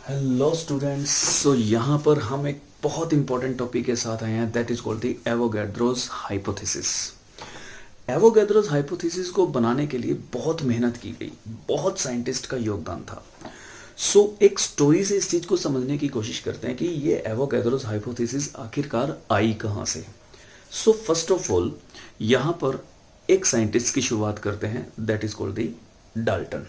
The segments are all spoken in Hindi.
Hello students. सो यहाँ पर हम एक बहुत इंपॉर्टेंट टॉपिक के साथ आए हैं, that is called the Avogadro's hypothesis. Avogadro's hypothesis को बनाने के लिए बहुत मेहनत की गई, बहुत साइंटिस्ट का योगदान था। एक स्टोरी से इस चीज़ को समझने की कोशिश करते हैं कि ये एवोगैड्रोस हाइपोथेसिस आखिरकार आई कहाँ से। फर्स्ट ऑफ ऑल यहाँ पर एक साइंटिस्ट की शुरुआत करते हैं, that is called the Dalton.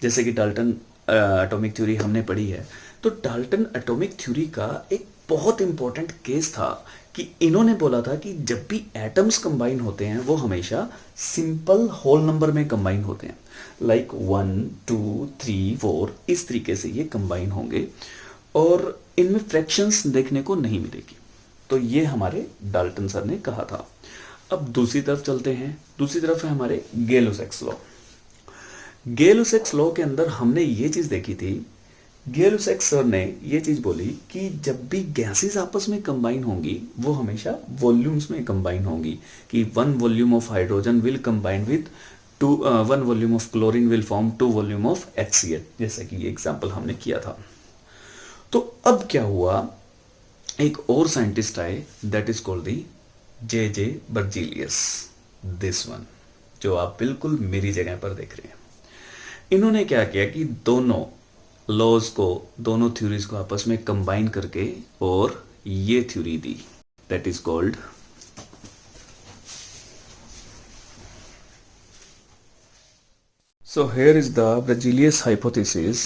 जैसे कि डाल्टन एटॉमिक थ्योरी हमने पढ़ी है, तो डाल्टन एटॉमिक थ्योरी का एक बहुत इंपॉर्टेंट केस था कि इन्होंने बोला था कि जब भी एटम्स कंबाइन होते हैं वो हमेशा सिंपल होल नंबर में कंबाइन होते हैं, लाइक 1 2 3 4 इस तरीके से ये कंबाइन होंगे और इनमें फ्रैक्शंस देखने को नहीं मिलेगी। तो ये हमारे डाल्टन सर ने कहा था। अब दूसरी तरफ चलते हैं, दूसरी तरफ है हमारे गेलो-सेक्स लॉ। गेलो-सेक्स लॉ के अंदर हमने ये चीज देखी थी, गेलो-सेक्स सर ने ये चीज बोली कि जब भी गैसेस आपस में कंबाइन होंगी वो हमेशा वॉल्यूम्स में कंबाइन होंगी, कि 1 volume of hydrogen will combine with 1 volume of chlorine will form 2 volume of HCl, जैसे कि ये एग्जाम्पल हमने किया था। तो अब क्या हुआ, एक और साइंटिस्ट आए, that is called the J Berzelius, this one, जो आप बिल्कुल मेरी जगह पर देख रहे हैं। इन्होंने क्या किया कि दोनों लॉज को, दोनों थ्योरीज को आपस में कंबाइन करके और ये theory the, that is called here is the Berzelius hypothesis,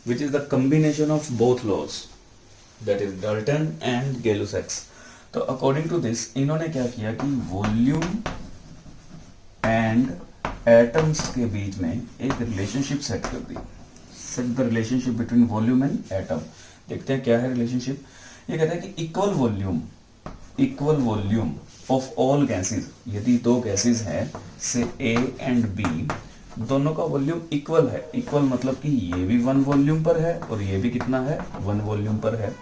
which is the combination of both laws, that is Dalton and Gay-Lussac। तो अकॉर्डिंग टू दिस इन्होंने क्या किया कि वॉल्यूम एंड एटम्स के बीच में एक रिलेशनशिप सेट कर दी। Set the relationship between volume and atom. देखते हैं क्या है रिलेशनशिप। ये कहता है कि equal volume of all gases, यदि दो गैसेस हैं से ए एंड बी, दोनों का वॉल्यूम इक्वल है। इक्वल मतलब कि ये भी 1 वॉल्यूम पर है और ये भी कितना है, 1 वॉल्यूम पर है।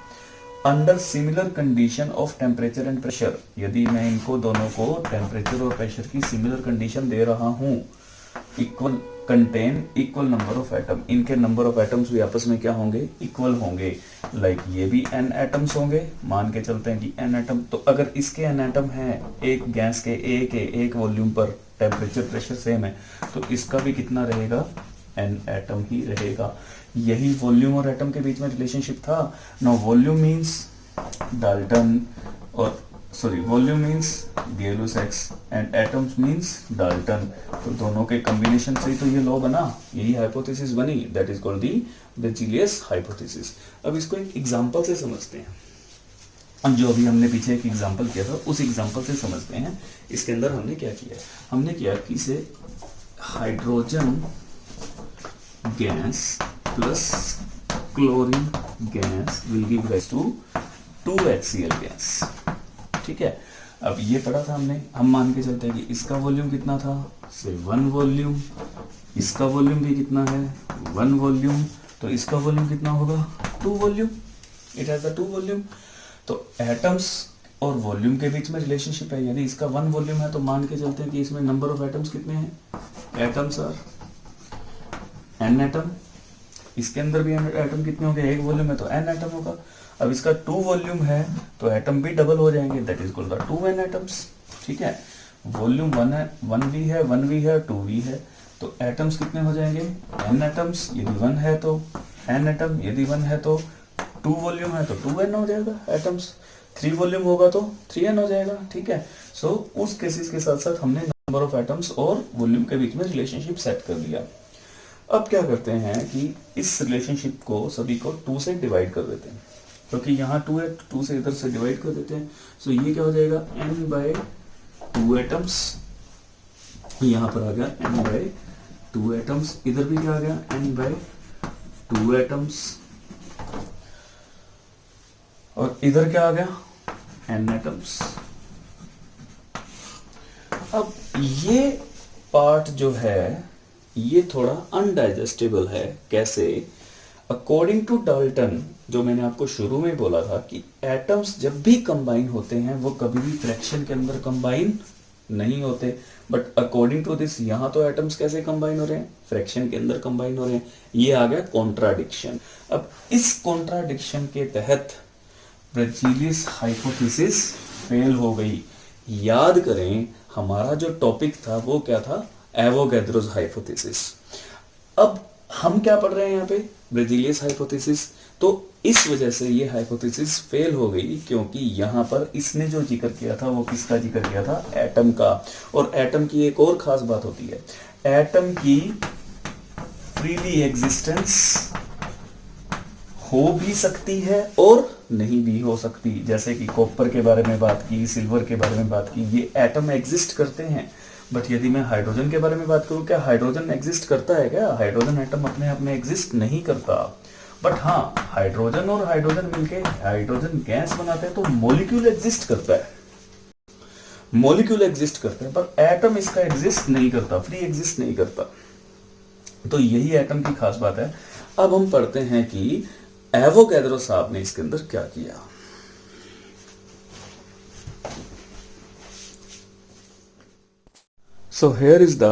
Under similar condition of temperature and pressure, यदि मैं इनको दोनों को टेम्परेचर और प्रेशर की सिमिलर कंडीशन दे रहा हूं, equal contain equal number of atom, इनके नंबर ऑफ एटम्स भी आपस में क्या होंगे, इक्वल होंगे। लाइक ये भी n एटम्स होंगे, मान के चलते हैं कि n एटम। तो अगर इसके n एटम है, एक गैस के एक वॉल्यूम पर टेम्परेचर प्रेशर सेम है, तो इसका भी कितना रहेगा, n एटम ही रहेगा। यही वॉल्यूम और एटम के बीच में रिलेशनशिप था। Now volume means Dalton, or sorry volume means Gay Lussac's and atoms means Dalton. तो दोनों के कॉम्बिनेशन से ही तो ये लॉ बना, यही हाइपोथेसिस बनी, that is called the बेर्जीलियस hypothesis. अब इसको एक एग्जांपल से समझते हैं। अब जो अभी हमने पीछे एक एग्जांपल किया था उस एग्जांपल से समझते हैं। इसके अंदर हमने क्या किया, हमने किया कि इसे hydrogen gas plus chlorine gas will give rise to 2HCl gas. ठीक है, अब ये पढ़ा था हमने। हम मान के चलते हैं कि इसका वॉल्यूम कितना था, से 1 वॉल्यूम, इसका वॉल्यूम भी कितना है, 1 वॉल्यूम, तो इसका वॉल्यूम कितना होगा, 2 volume. It has the 2 volume. तो एटम्स और वॉल्यूम के बीच में रिलेशनशिप है। यदि इसका 1 वॉल्यूम है तो मान के चलते हैं कि इसमें नंबर ऑफ एटम्स कितने हैं, एटम्स आर n एटम। इसके अंदर भी एटम कितने होंगे, एक वॉल्यूम है तो n एटम होगा। अब इसका 2 वॉल्यूम है तो एटम भी डबल हो जाएंगे, that is called the 2n atoms. ठीक है, वॉल्यूम 1 है, 1v है, 1v है, 2v है, तो एटम्स कितने हो जाएंगे, n एटम्स। यदि 1 है तो n एटम, यदि 1 है तो 2 वॉल्यूम है तो 2n हो जाएगा एटम्स, 3 वॉल्यूम होगा तो 3n हो जाएगा। ठीक है, उस केसेस के साथ साथ हमने नंबर ऑफ एटम्स और वॉल्यूम के बीच में रिलेशनशिप सेट कर दिया। अब क्या करते हैं कि इस रिलेशनशिप को सभी को 2 से डिवाइड कर देते हैं, क्योंकि यहाँ 2 है, 2 से इधर से डिवाइड कर देते हैं। ये क्या हो जाएगा, n/2 एटम्स, यहाँ पर आ गया n/2 एटम्स, इधर भी क्या आ गया, n/2 एटम्स, और इधर क्या आ गया, n एटम्स। अब ये पार्ट जो है ये थोड़ा अनडाइजेस्टेबल है। कैसे, अकॉर्डिंग टू डाल्टन, जो मैंने आपको शुरू में बोला था कि एटम्स जब भी कंबाइन होते हैं वो कभी भी फ्रैक्शन के अंदर कंबाइन नहीं होते, बट अकॉर्डिंग टू दिस यहाँ तो एटम्स कैसे कंबाइन हो रहे हैं, फ्रैक्शन के अंदर कंबाइन हो रहे हैं। ये आ गया कॉन्ट्राडिक्शन। अब इस कॉन्ट्राडिक्शन के तहत ब्रेजिलियस हाइपोथेसिस फेल हो गई। याद करें हमारा जो टॉपिक था वो क्या था, एवोगैड्रोस हाइपोथेसिस। अब हम क्या पढ़ रहे हैं यहाँ पे, ब्रेजिलियस हाइपोथेसिस। तो इस वजह से ये हाइपोथेसिस फेल हो गई, क्योंकि यहाँ पर इसने जो जिक्र किया था वो किसका जिक्र किया था, एटम का। और एटम की एक और खास बात होती है, एटम की फ्रीली एग्जिस्टेंस हो भी सकती है और नहीं भी हो सकती। जैसे कि कॉपर के बारे में बात की, सिल्वर के बारे में बात की, ये एटम एग्जिस्ट करते हैं। बट यदि मैं हाइड्रोजन के बारे में बात करूं, क्या हाइड्रोजन एग्जिस्ट करता है क्या, हाइड्रोजन एटम अपने आप में एग्जिस्ट नहीं करता। बट हाँ, हाइड्रोजन और हाइड्रोजन मिलके हाइड्रोजन गैस बनाते हैं, तो मॉलिक्यूल एग्जिस्ट करता है, मॉलिक्यूल एग्जिस्ट करते हैं, पर एटम इसका एग्जिस्ट नहीं करता, फ्री एग्जिस्ट नहीं करता। तो यही एटम की खास बात है। अब हम पढ़ते हैं कि एवोगैड्रो साहब ने इसके अंदर क्या किया। So here is the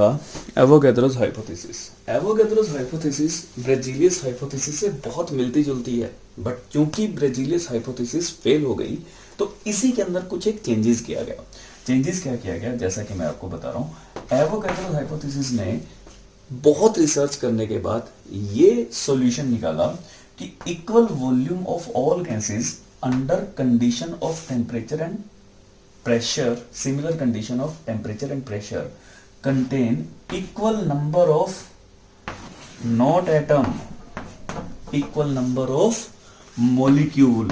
Avogadro's hypothesis. Avogadro's hypothesis Berzelius hypothesis से बहुत मिलती जुलती है, बट क्योंकि ब्रेजिलियस हाइपोथेसिस फेल हो गई तो इसी के अंदर कुछ एक चेंजेस किया गया। चेंजेस क्या किया गया, जैसा कि मैं आपको बता रहा हूँ, एवोगैड्रोस हाइपोथेसिस ने बहुत रिसर्च करने के बाद ये सॉल्यूशन निकाला कि equal volume of all gases under condition of temperature and pressure, similar condition of temperature and pressure, contain equal number of not atom, equal number of molecule.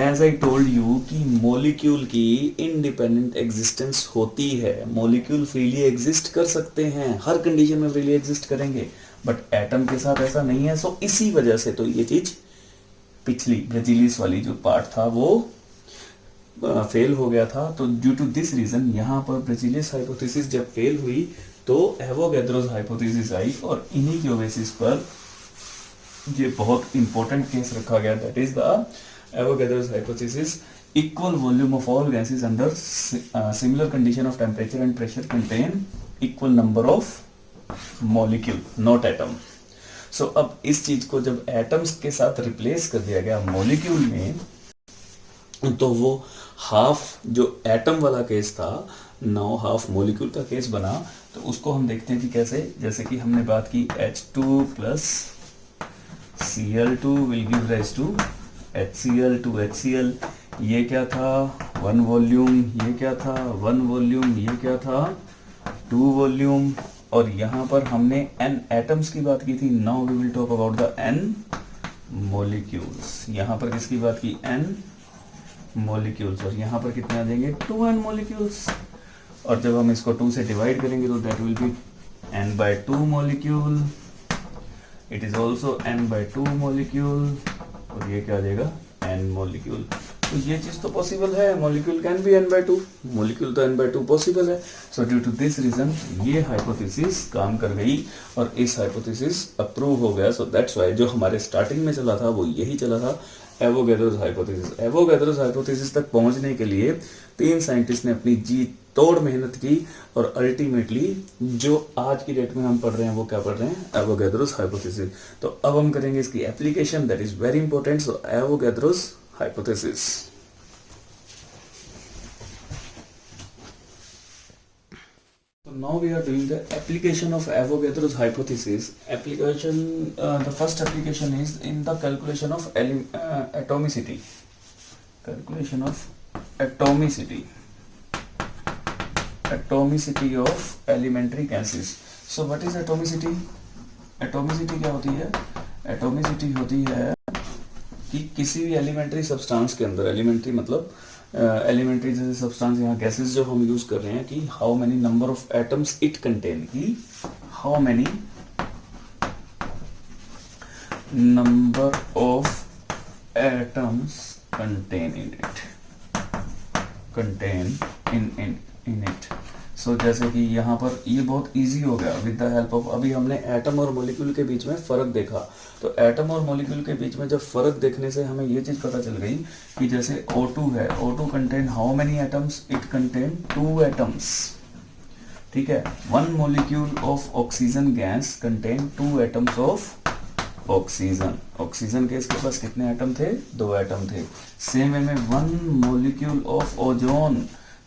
As I told you कि molecule की independent existence होती है, molecule freely exist कर सकते हैं, हर condition में freely exist करेंगे, but atom के साथ ऐसा नहीं है। सो इसी वजह से तो ये चीज पिछली ब्रेजिलियस वाली जो पार्ट था वो फेल हो गया था। तो ड्यू टू दिस रीजन यहाँ पर ब्रेजिलियस हाइपोथेसिस जब फेल हुई तो एवोगैड्रोस हाइपोथेसिस आई, और इन्हीं के बेसिस पर ये बहुत इंपॉर्टेंट केस रखा गया, that is the Avogadro's hypothesis. Equal volume of all gases under similar condition of temperature and pressure contain equal number of molecule not atom. So अब इस चीज को जब एटम्स के साथ रिप्लेस कर दिया गया मॉलिक्यूल में, तो वो हाफ जो एटम वाला केस था नाउ हाफ मॉलिक्यूल का केस बना। तो उसको हम देखते हैं कि कैसे, जैसे कि हमने बात की H2 plus Cl2 will give rise to HCl two HCl। ये क्या था, 1 वॉल्यूम, ये क्या था 1 वॉल्यूम, ये क्या था 2 वॉल्यूम। और यहाँ पर हमने n एटम्स की बात की थी, now we will talk about the n molecules. यहाँ पर किसकी बात की, n मॉलिक्यूल्स, और यहाँ पर कितने आ जाएंगे 2n मॉलिक्यूल्स। और जब हम इसको 2 से डिवाइड करेंगे तो that will be n/2 molecule, it is also n/2 molecule, और ये क्या आ जाएगा n मॉलिक्यूल। तो ये चीज तो पॉसिबल है, molecule can be n/2, molecule तो n/2 पॉसिबल है। So due to this reason ये हाइपोथेसिस काम कर गई और इस हाइपोथेसिस अप्रूव हो गया। सो दैट्स व्हाई जो हमारे स्टार्टिंग में चला था वो यही चला था, एवोगैड्रोस हाइपोथेसिस। एवोगैड्रोस हाइपोथेसिस तक पहुंचने के लिए 3 साइंटिस्ट ने अपनी जी तोड़ मेहनत की, और अल्टीमेटली जो आज की डेट में हम पढ़ रहे हैं वो क्या पढ़ रहे हैं, एवोगैड्रोस हाइपोथेसिस। तो अब हम करेंगे इसकी application, that is very important. So Avogadro's hypothesis. So now we are doing the application of Avogadro's hypothesis. Application, the first application is in the calculation of atomicity. Calculation of atomicity. Atomicity of elementary gases. So what is atomicity? Atomicity क्या होती है? Atomicity होती है कि किसी भी एलिमेंट्री सब्सटेंस के अंदर, एलिमेंट्री मतलब एलिमेंट्री जैसे सब्सटेंस, यहाँ गैसेस जो हम यूज कर रहे हैं, कि how many number of atoms it contain, कि how many number of atoms contain in it, contain in it. So जैसे कि यहाँ पर ये बहुत इजी हो गया विद द हेल्प ऑफ, अभी हमने एटम और मॉलिक्यूल के बीच में फ़र्क देखा, तो एटम और मॉलिक्यूल के बीच में जब फ़र्क देखने से हमें ये चीज़ पता चल गई कि जैसे O2 है, O2 contain how many atoms, it contain 2 atoms, ठीक है। One molecule of oxygen gas contain 2 atoms of oxygen, oxygen के इसके पास कितने एटम थे, 2 एटम थे। सेम वे में one molecule of ozone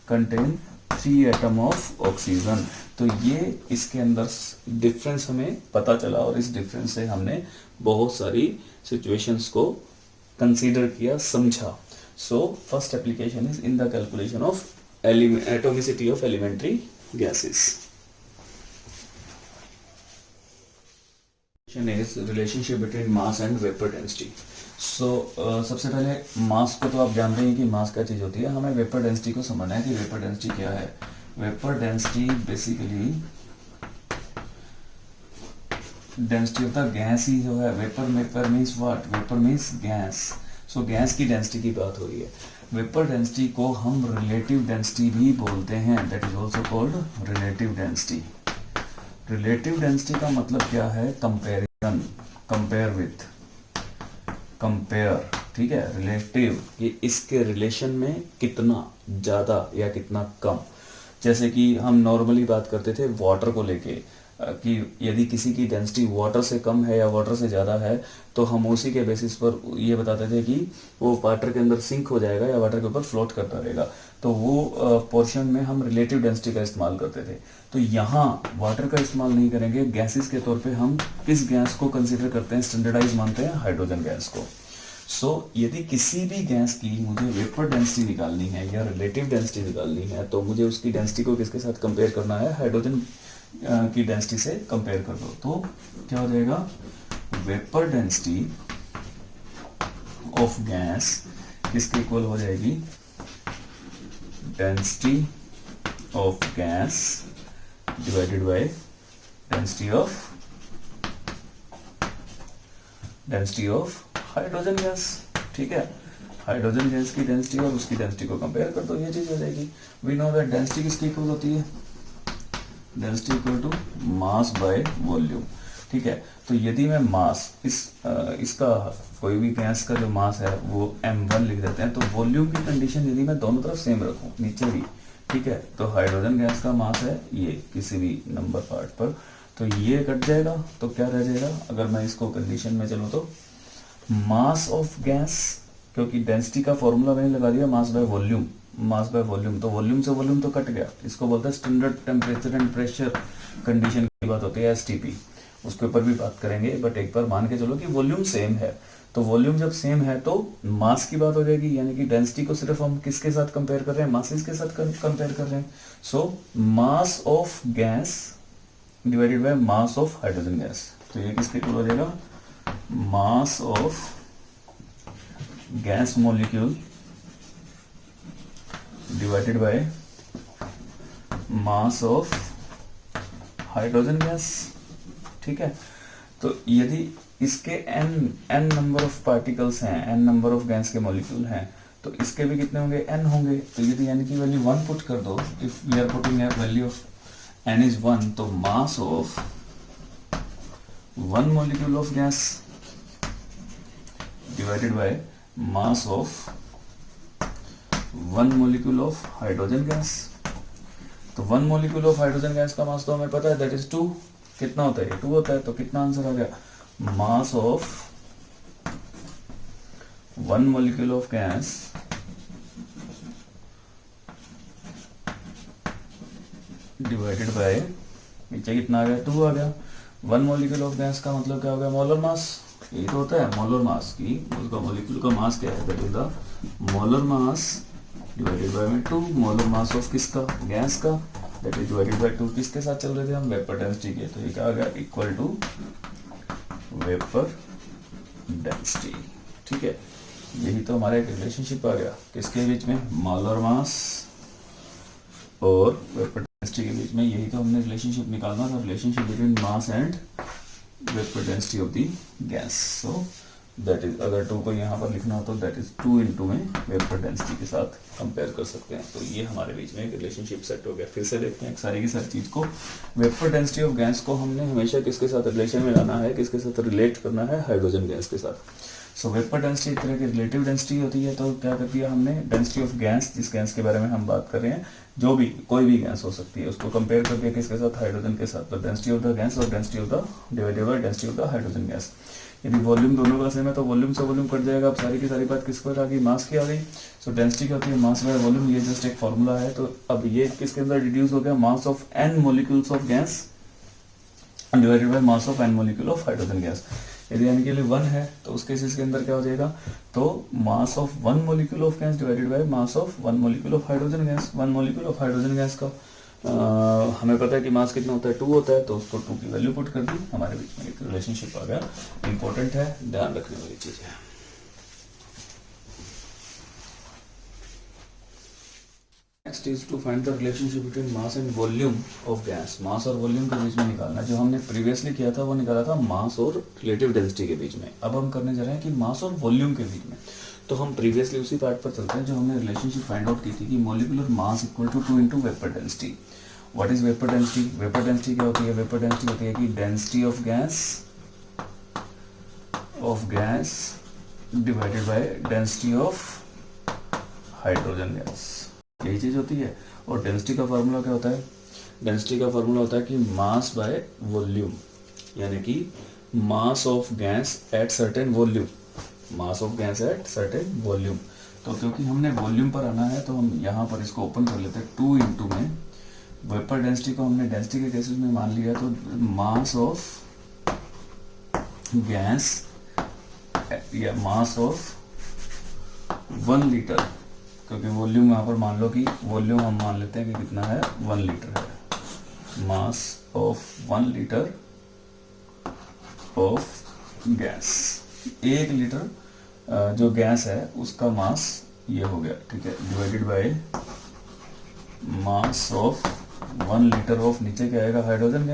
contain 3 atom of oxygen. तो ये इसके अंदर डिफरेंस हमें पता चला और इस डिफरेंस से हमने बहुत सारी सिचुएशंस को कंसीडर किया, समझा। So first application is in the calculation of atomicity of elementary gases. is relationship between mass and vapor density. So सबसे पहले मास को तो आप जानते हैं कि मास क्या चीज़ होती है, हमें वेपर डेंसिटी को समझना है कि वेपर डेंसिटी क्या है। Vapour density basically density of the gas ही जो है, vapour means what, vapour means gas. So gas की डेंसिटी की बात हो रही है। वेपर डेंसिटी को हम रिलेटिव डेंसिटी भी बोलते हैं, that is also called relative density. Relative density का मतलब क्या है, कंपेरिजन, कंपेयर विथ, कंपेयर, ठीक है। रिलेटिव कि इसके रिलेशन में कितना ज़्यादा या कितना कम। जैसे कि हम नॉर्मली बात करते थे वाटर को लेके कि यदि किसी की डेंसिटी वाटर से कम है या वाटर से ज़्यादा है तो हम उसी के बेसिस पर ये बताते थे कि वो वाटर के अंदर सिंक हो जाएगा या वाटर के ऊपर फ्लोट करता रहेगा। तो वो पोर्शन में हम रिलेटिव डेंसिटी का इस्तेमाल करते थे। तो यहाँ वाटर का इस्तेमाल नहीं करेंगे, गैसेस के तौर पे हम किस गैस को कंसिडर करते हैं, स्टैंडर्डाइज मानते हैं, हाइड्रोजन गैस को। सो यदि किसी भी गैस की मुझे वेपर डेंसिटी निकालनी है या रिलेटिव डेंसिटी निकालनी है तो मुझे उसकी डेंसिटी को किसके साथ कंपेयर करना है, हाइड्रोजन की डेंसिटी से कंपेयर कर दो। तो क्या हो जाएगा, वेपर डेंसिटी ऑफ गैस किसके इक्वल हो जाएगी, density of gas divided by density of hydrogen gas, ठीक है। हाइड्रोजन गैस की डेंसिटी और उसकी डेंसिटी को कंपेयर कर दो, ये चीज हो जाएगी। वी नो दैट डेंसिटी किसकी इक्वल होती है, density equal to mass by volume, ठीक है। तो यदि मैं मास इसका कोई भी गैस का जो मास है वो m1 लिख देते हैं, तो वॉल्यूम की कंडीशन यदि मैं दोनों तरफ सेम रखूं नीचे भी, ठीक है, तो हाइड्रोजन गैस का मास है ये किसी भी नंबर पार्ट पर, तो ये कट जाएगा, तो क्या रह जाएगा, अगर मैं इसको कंडीशन में चलूँ तो मास ऑफ गैस, क्योंकि डेंसिटी का फॉर्मूला मैंने लगा दिया मास by volume, mass by volume, तो वॉल्यूम से वॉल्यूम तो कट गया, इसको बोलते हैं standard temperature and pressure condition की बात होती है, एसटीपी, उसके ऊपर भी बात करेंगे। बट एक बार मान के चलो कि वॉल्यूम सेम है, तो वॉल्यूम जब सेम है तो मास की बात हो जाएगी, यानी कि डेंसिटी को सिर्फ हम किसके साथ कंपेयर कर रहे हैं, मासेस के साथ कंपेयर कर रहे हैं। So mass of gas divided by mass of hydrogen gas, तो ये किसके इक्वल हो जाएगा, mass of gas molecule divided by mass of hydrogen gas, ठीक है। तो यदि इसके n नंबर ऑफ पार्टिकल्स हैं, n नंबर ऑफ गैस के मॉलिक्यूल हैं, तो इसके भी कितने होंगे, n होंगे। तो यदि n की वैल्यू 1 पुट कर दो, if we are putting a value of n is 1, तो mass of 1 molecule of gas divided by mass of 1 molecule of hydrogen gas. तो 1 मॉलिक्यूल ऑफ हाइड्रोजन गैस का मास तो हमें पता है, दैट इज 2। कितना होता है, 2 होता है। तो कितना आंसर आ गया, मास of 1 molecule of gas divided bye, नीचे कितना आ गया, 2 आ गया। 1 मॉलिक्यूल ऑफ गैस का मतलब क्या हो गया, मोलर मास, यही तो होता है मोलर मास की, उसका मॉलिक्यूल का मास क्या है, that is the molar mass divided by 2, molar mass of किसका, गैस का, दैट इज डिवाइडेड बाय 2। किसके साथ चल रहे थे हम, वेपर डेंसिटी के, तो ये क्या आ गया, इक्वल टू वेपर डेंसिटी, ठीक है। यही तो हमारा एक रिलेशनशिप आ गया, किसके बीच में, मोलर मास और वेपर डेंसिटी के बीच में। यही तो हमने रिलेशनशिप निकालना था, relationship between mass and vapour density of the gas. So that is, अगर 2 को यहाँ पर लिखना हो तो दैट इज 2 इंटू में वेपर डेंसिटी के साथ कंपेयर कर सकते हैं। तो ये हमारे बीच में एक रिलेशनशिप सेट हो गया। फिर से देखते हैं सारी की सारी चीज़ को। वेपर डेंसिटी ऑफ गैस को हमने हमेशा किसके साथ रिलेशन में लाना है, किसके साथ रिलेट करना है, हाइड्रोजन गैस के साथ। सो वेपर डेंसिटी एक तरह की रिलेटिव डेंसिटी होती है। तो क्या कर दिया हमने, डेंसिटी ऑफ गैस, जिस गैस के बारे में हम बात कर रहे हैं, जो भी कोई भी गैस हो सकती है, उसको कंपेयर करके किसके साथ, हाइड्रोजन के साथ। तो डेंसिटी ऑफ द गैस और density of the divided by density of the hydrogen gas. यदि वॉल्यूम दोनों का सेम है तो वॉल्यूम से वॉल्यूम कट जाएगा। अब सारी की सारी बात किस पर आ गई, मास की आ गई। सो डेंसिटी क्या होती है, मास बाय वॉल्यूम, ये जस्ट एक फॉर्मूला है। तो अब ये किसके अंदर रिड्यूस हो गया, mass of n molecules of gas divided by mass of n molecule of hydrogen gas. यदि n के लिए 1 है तो उस केसेस के अंदर क्या हो जाएगा, तो mass of 1 molecule of gas divided by mass of 1 molecule of hydrogen gas. 1 molecule of hydrogen gas का हमें पता है कि मास कितना होता है, 2 होता है। तो उसको 2 की वैल्यू पुट कर दी, हमारे बीच में एक रिलेशनशिप आ गया। इंपॉर्टेंट है, ध्यान रखने वाली चीज है। Next is to find the relationship between mass and volume of gas. Mass और वॉल्यूम के बीच में निकालना। जो हमने प्रीवियसली किया था वो निकाला था मास और रिलेटिव डेंसिटी के बीच में। अब हम करने जा रहे हैं कि मास और वॉल्यूम के बीच में। तो हम प्रीवियसली उसी पार्ट पर चलते हैं जो हमने रिलेशनशिप फाइंड आउट की थी कि molecular mass equal to 2 into vapour density. What is vapour density? Vapour density क्या होती है? वेपर डेंसिटी होती है कि density of gas divided by density of hydrogen gas. यही चीज होती है। और डेंसिटी का फार्मूला क्या होता है? डेंसिटी का फार्मूला होता है कि मास बाय वॉल्यूम, यानी कि mass of gas at certain volume, mass of gas at certain volume. तो क्योंकि हमने वॉल्यूम पर आना है तो हम यहाँ पर इसको ओपन कर लेते हैं। 2 इंटू में वेपर डेंसिटी को हमने डेंसिटी के केसेस में मान लिया, तो मास ऑफ गैस या मास ऑफ 1 लीटर, क्योंकि वॉल्यूम यहाँ पर मान लो कि वॉल्यूम हम मान लेते हैं कि कितना है, 1 लीटर है। मास of 1 litre of gas, 1 litre जो गैस है उसका मास ये हो गया, ठीक है, divided by mass of 1 litre of, नीचे क्या आएगा, हाइड्रोजन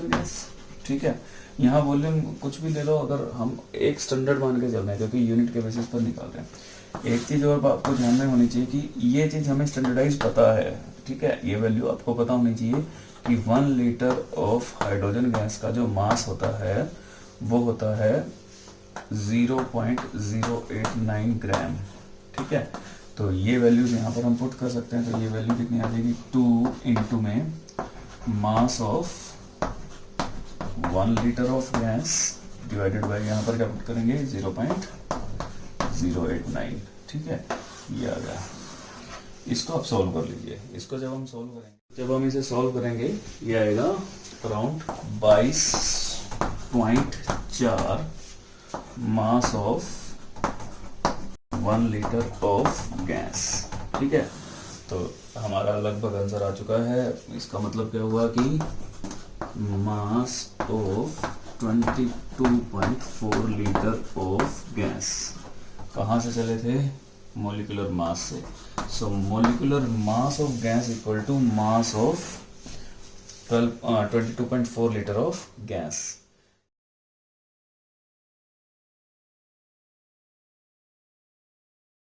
गैस, ठीक है। यहाँ वॉल्यूम कुछ भी ले लो, अगर हम एक स्टैंडर्ड मान के चल रहे हैं क्योंकि यूनिट के बेसिस पर निकाल रहे हैं। एक चीज और आपको ध्यान में होनी चाहिए कि ये चीज हमें स्टैंडर्डाइज पता है, ठीक है। ये वैल्यू आपको पता होनी चाहिए कि 1 लीटर ऑफ हाइड्रोजन गैस का जो मास होता है वो होता है 0.089 ग्राम, ठीक है। तो ये वैल्यूज यहाँ पर हम पुट कर सकते हैं। तो ये वैल्यू कितनी आ जाएगी, 2 इंटू में मास of 1 litre of gas divided bye, यहाँ पर क्या पुट करेंगे, 0.089, ठीक है। ये आ गया। इसको आप सॉल्व कर लीजिए। इसको जब हम इसे सॉल्व करेंगे ये आएगा around 22.4 mass of 1 litre of gas, ठीक है। तो हमारा लगभग आंसर आ चुका है। इसका मतलब क्या हुआ कि mass of 22.4 litre of gas कहाँ से चले थे, मोलिकुलर मास से। So molecular mass of gas equal to mass of 22.4 litre of gas.